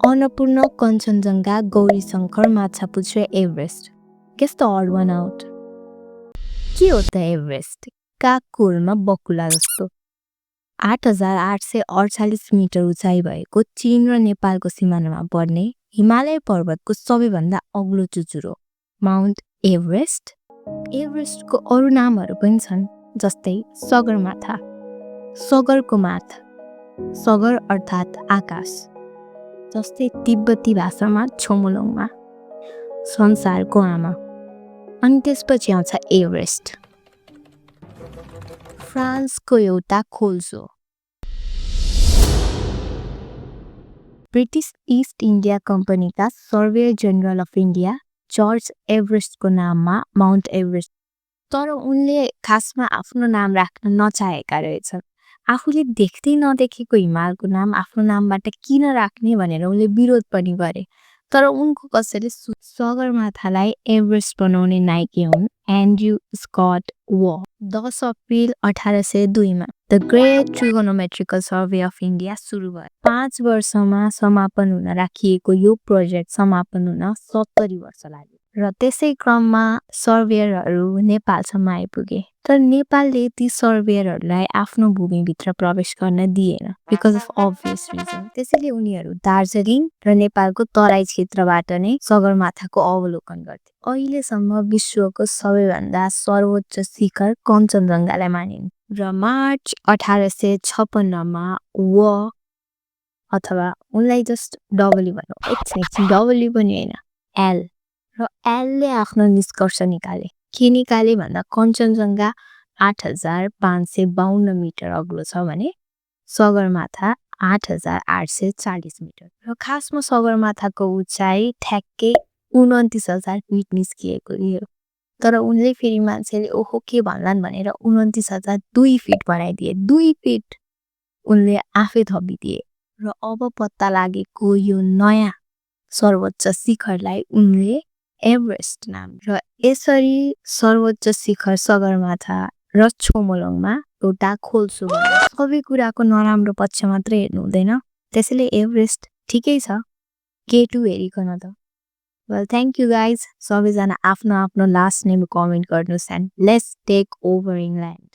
Annapurna, Kanchenjunga, Gaurishankar, Machhapuchhre, Everest. Guess the odd one out. के हो त एभरेस्ट? कागकोरमा बकुला जस्तो 8,848 मिटर उचाइ भएको चीन र नेपालको सिमानामा पर्ने हिमालय पर्वतको सबैभन्दा अग्लो चुचुरो माउन्ट एभरेस्ट. एभरेस्टको अरू नामहरू पनि छन्, जस्तै सगरमाथा, सगरको माथ, सगर अर्थात् आकाश, जस्तै तिब्बती भाषामा छोमोलोङमा, संसारको आमा. अनि त्यसपछि आउँछ एभरेस्ट, फ्रान्सको एउटा खोल्सो. ब्रिटिस इस्ट इन्डिया कम्पनीका surveyor general of India George एभरेस्टको नाममा माउन्ट एभरेस्ट. तर उनले खासमा आफ्नो नाम राख्न नचाहेका रहेछन्. आफूले देख्दै नदेखेको हिमालको नाम आफ्नो नामबाट किन राख्ने भनेर उनले विरोध पनि गरे. तर उनको कसैले सगरमाथालाई एभरेस्ट बनाउने नायकी हुन् एन्ड्रयू स्कट व. 10 अप्रिल 1802 मा the great trigonometrical survey of India सुरु भयो. 5 वर्षमा समापन हुन राखिएको यो प्रोजेक्ट समापन हुन 70 वर्ष लाग्यो. र त्यसै क्रममा सर्वेयरहरू नेपालसम्म आइपुगे. तर नेपालले ती सर्वेयरहरूलाई आफ्नो भूमिभित्र प्रवेश गर्न दिएन बिकज अफ अभियस रिजन. त्यसैले उनीहरू दार्जिलिङ र नेपालको तराई क्षेत्रबाट नै सगरमाथाको अवलोकन गर्थे. अहिलेसम्म विश्वको सबैभन्दा सर्वोच्च शिखर कञ्चनजङ्घालाई मानिन्छ. र मार्च 1856 मा व अथवा उनलाई जस्ट डब्ल्यू भनौँ, एकछिन डब्ल्यू पनि होइन, एल र एलले आफ्नो निष्कर्ष निकाले. के निकाले भन्दा कञ्चनजङ्घा 8,552 मिटर अग्लो छ भने सगरमाथा 8,840 मिटर. र खासमा सगरमाथाको उचाइ ठ्याक्कै 29,000 फिट निस्किएको थियो. तर उनले फेरि मान्छेले ओहो के भन्लान् भनेर 29,002 फिट बनाइदिए. 2 फिट उनले आफै थपिदिए. र अब पत्ता लागेको यो नयाँ सर्वोच्च शिखरलाई उनले एभरेस्ट नाम. र यसरी सर्वोच्च शिखर सगरमाथा र छोमोलोङमा एउटा खोल्सो भयो. सबै कुराको नराम्रो पक्ष मात्रै हेर्नु हुँदैन. त्यसैले एभरेस्ट ठिकै छ, K2 हेरिकन त. Well, thank you guys. सबैजना आफ्नो आफ्नो लास्ट नेम कमेन्ट गर्नुहोस् and let's take over England.